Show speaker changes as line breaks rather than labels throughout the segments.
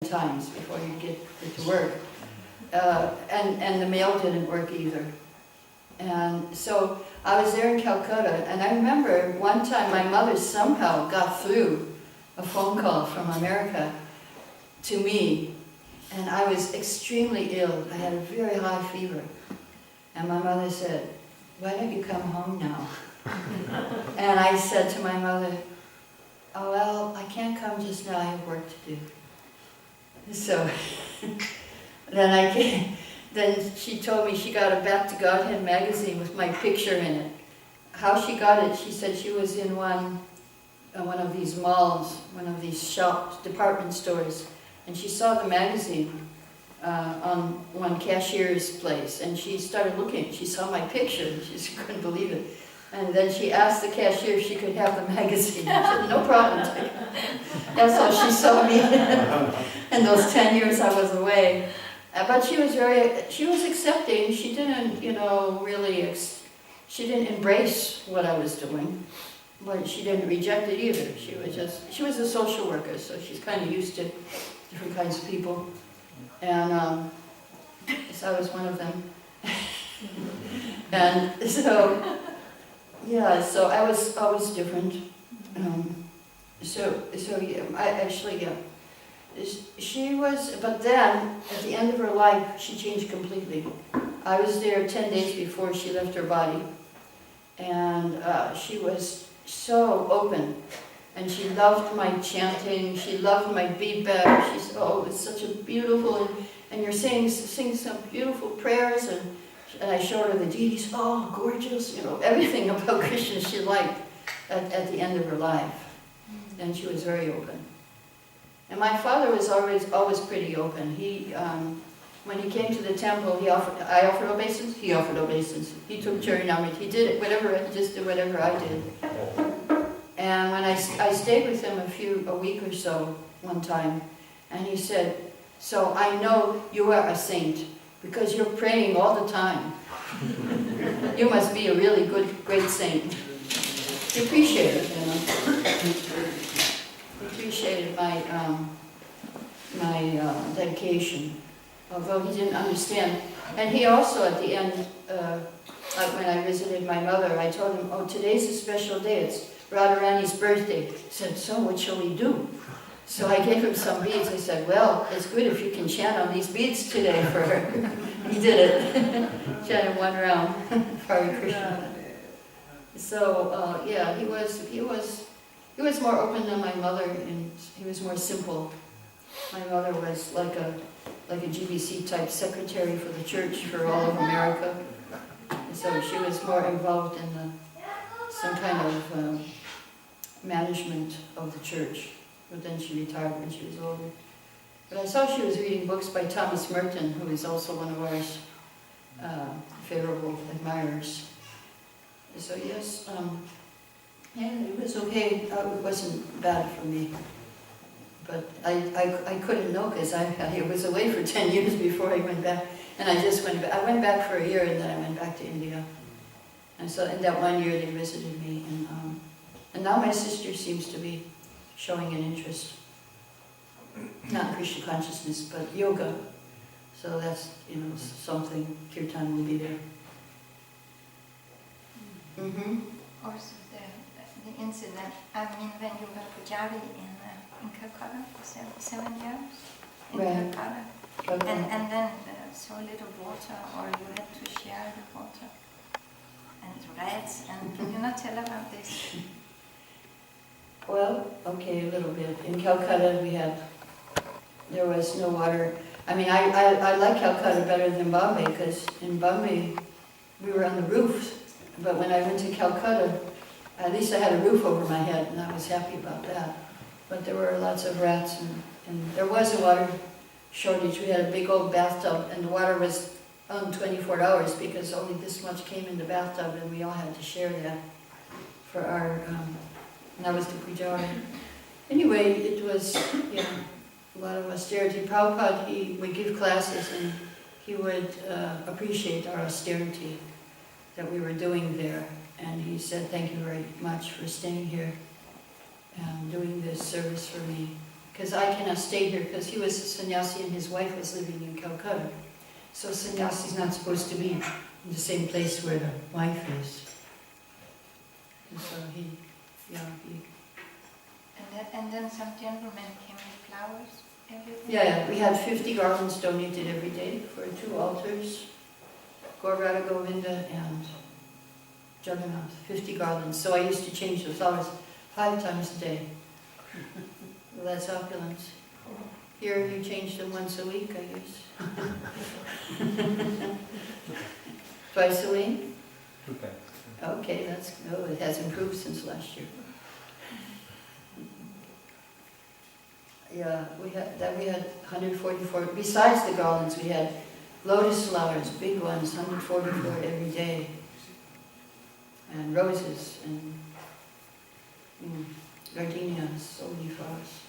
times before you get to work. And the mail didn't work either. And so I was there in Calcutta, and I remember one time my mother somehow got through a phone call from America to me, and I was extremely ill. I had a very high fever. And my mother said, "Why don't you come home now?" And I said to my mother, "Oh, well, I can't come just now, I have work to do." So then she told me she got a Back to Godhead magazine with my picture in it. How she got it, she said she was in one of these malls, one of these shops, department stores, and she saw the magazine on one cashier's place, and she started looking. She saw my picture, and she couldn't believe it. And then she asked the cashier if she could have the magazine. She said, "No problem." That's how she saw me in those 10 years I was away. But she was accepting. She didn't, really, she didn't embrace what I was doing, but she didn't reject it either. She was a social worker, so she's kind of used to different kinds of people. And so I was one of them. And so, yeah, so I was always different. She was, but then, at the end of her life, she changed completely. I was there 10 days before she left her body, and she was so open, and she loved my chanting, she loved my feedback. She said, "Oh, it's such a beautiful," and you're sing some beautiful prayers, and I showed her the deities. Oh, gorgeous, everything about Krishna she liked at the end of her life, and she was very open. And my father was always pretty open. He, when he came to the temple, I offered obeisance, he offered obeisance. He took Charanamrita, he did it, he just did whatever I did. And when I stayed with him a week or so one time, and he said, "So I know you are a saint, because you're praying all the time. You must be a really great saint." He appreciated it, He appreciated my dedication, although he didn't understand. And he also, at the end, when I visited my mother, I told him, "Oh, today's a special day. It's Radharani's birthday." He said, "So what shall we do?" So I gave him some beads. I said, "Well, it's good if you can chant on these beads today for her." He did it. Chanted one round. Hare Krishna. So yeah, he was more open than my mother, and he was more simple. My mother was like a GBC type secretary for the church for all of America. So she was more involved in some kind of management of the church. But then she retired when she was older. But I saw she was reading books by Thomas Merton, who is also one of our favorable admirers. So yes, yeah, it was okay. It wasn't bad for me. But I couldn't know, because I was away for 10 years before I went back. And I just went back. I went back for a year, and then I went back to India. And so in that 1 year they visited me. And now my sister seems to be showing an interest. Not Krishna consciousness, but yoga. So that's, something. Kirtan will be there.
Also the incident, when you were Pujari in Calcutta for 7 years, in
Right.
Calcutta,
Okay.
and then so little water, or you had to share the water, and rats, and can you not tell about this?
Well, okay, a little bit. In Calcutta there was no water. I mean, I like Calcutta better than Bombay, because in Bombay we were on the roof. But when I went to Calcutta, at least I had a roof over my head, and I was happy about that. But there were lots of rats, and there was a water shortage. We had a big old bathtub, and the water was on 24 hours, because only this much came in the bathtub, and we all had to share that for our, and that was the pujari. Anyway, it was, a lot of austerity. Prabhupada, he would give classes, and he would appreciate our austerity that we were doing there. And he said, "Thank you very much for staying here and doing this service for me, because I cannot stay here, because he was a sannyasi and his wife was living in Calcutta. So sannyasi's not supposed to be in the same place where the wife is. And so he.
And then some gentlemen came with flowers, everything?
Yeah, we had 50 garlands donated every day for 2 altars, Gaur Radha Govinda and Jagannath, 50 garlands. So I used to change the flowers 5 times a day. Well, that's opulence. Here you change them once a week, I guess. Twice a week?
Okay.
Okay, it has improved since last year. Yeah, we had 144. Besides the garlands, we had lotus flowers, big ones, 144 every day, and roses and gardenias, so many flowers.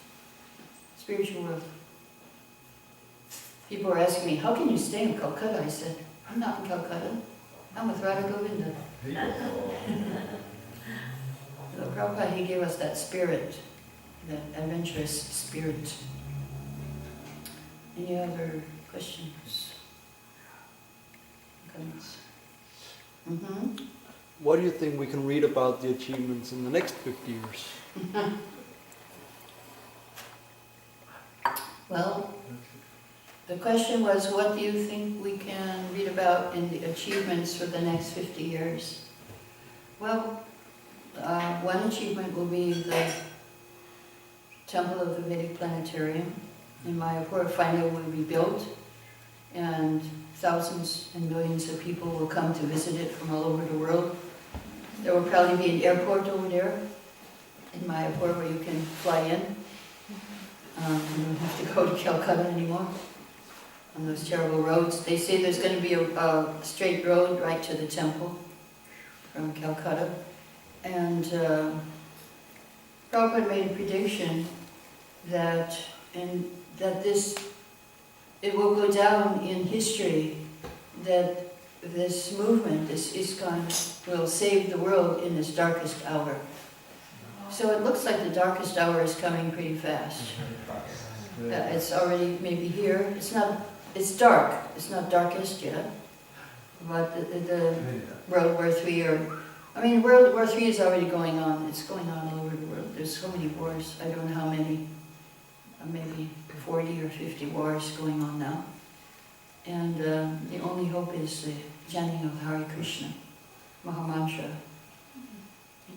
Spiritual world. People were asking me, "How can you stay in Calcutta?" I said, "I'm not in Calcutta. I'm with Radha Govinda." So Prabhupada, he gave us that spirit, that adventurous spirit. Any other questions? Comments?
What do you think we can read about the achievements in the next 50 years?
Well, the question was, what do you think we can read about in the achievements for the next 50 years? Well, one achievement will be the Temple of the Vedic Planetarium in Mayapur finally will be built, and thousands and millions of people will come to visit it from all over the world. There will probably be an airport over there in Mayapur where you can fly in. You don't have to go to Calcutta anymore on those terrible roads. They say there's going to be a straight road right to the temple from Calcutta. And Prabhupada made a prediction that it will go down in history that this movement, this ISKCON, will save the world in its darkest hour. So it looks like the darkest hour is coming pretty fast. It's already maybe here. It's dark. It's not darkest yet. But the World War III World War III is already going on. It's going on all over the world. There's so many wars. I don't know how many. Maybe 40 or 50 wars going on now. And the only hope is the chanting of Hare Krishna, Mahamantra,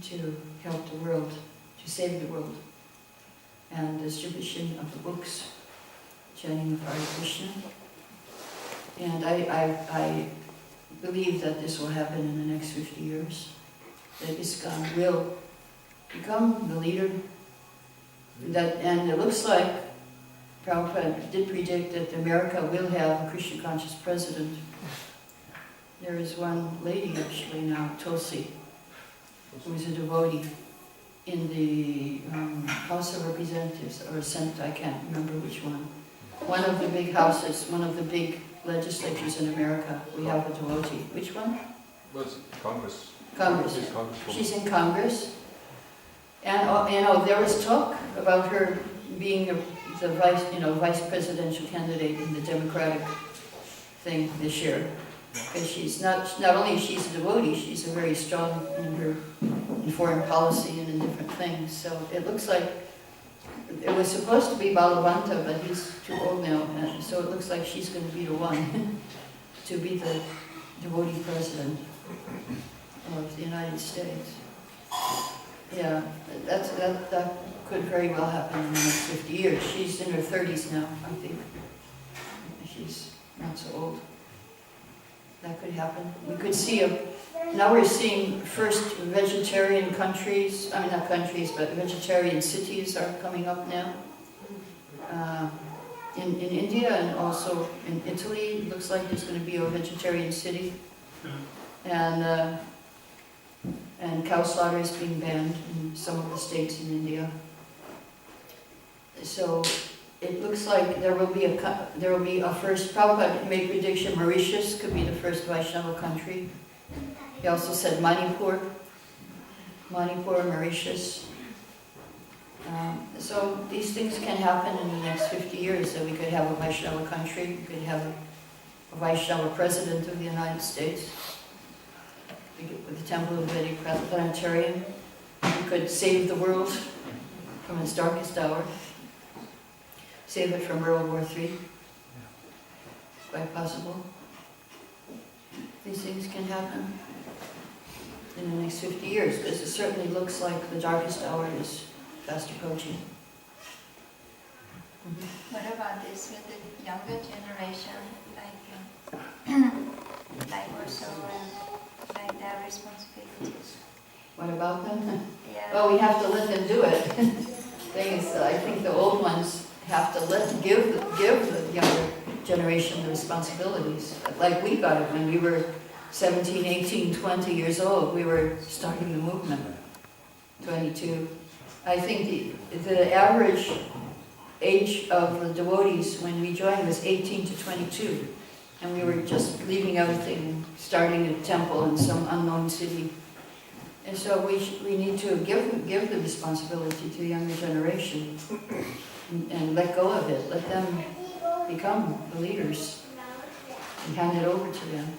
to help the world, to save the world. And the distribution of the books, chanting of Hare Krishna. And I believe that this will happen in the next 50 years. That ISKCON will become the leader. And it looks like Prabhupada did predict that America will have a Krishna conscious president. There is one lady actually now, Tulsi, who is a devotee in the House of Representatives, or Senate, I can't remember which one. One of the big houses, one of the big legislatures in America, we have a devotee. Which one?
Well, it's Congress.
Congress.
She's Congresswoman.
She's in Congress. And there was talk about her being the vice presidential candidate in the Democratic thing this year. Because she's not only she's a devotee, she's very strong in foreign policy and in different things. So it looks like it was supposed to be Balavanta, but he's too old now, and so it looks like she's going to be the one to be the devotee president of the United States. Yeah, that could very well happen in the next 50 years. She's in her 30s now, I think. She's not so old. That could happen. We could see now we're seeing first vegetarian countries, not countries, but vegetarian cities are coming up now. In India and also in Italy, it looks like there's going to be a vegetarian city. And cow slaughter is being banned in some of the states in India. So it looks like there will be a first. Prabhupada made prediction Mauritius could be the first Vaishnava country. He also said Manipur, Mauritius. So these things can happen in the next 50 years, that we could have a Vaishnava country, we could have a Vaishnava president of the United States, with the Temple of the Vedic Planetarium. We could save the world from its darkest hour, save it from World War III. It's quite possible. These things can happen in the next 50 years, because it certainly looks like the darkest hour is fast approaching.
What about this with the younger generation, like also like their responsibilities?
What about them?
Yeah.
Well, we have to let them do it. Thing is, I think the old ones have to give the younger generation the responsibilities. Like we got it when we were 17, 18, 20 years old. We were starting the movement, 22. I think the average age of the devotees when we joined was 18 to 22. And we were just leaving everything, starting a temple in some unknown city. And so we need to give the responsibility to the younger generation and let go of it. Let them become the leaders and hand it over to them.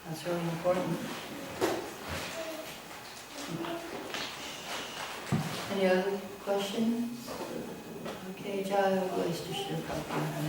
That's really important. Any other questions? Okay, Jaya, voice to Shri Prabhupada.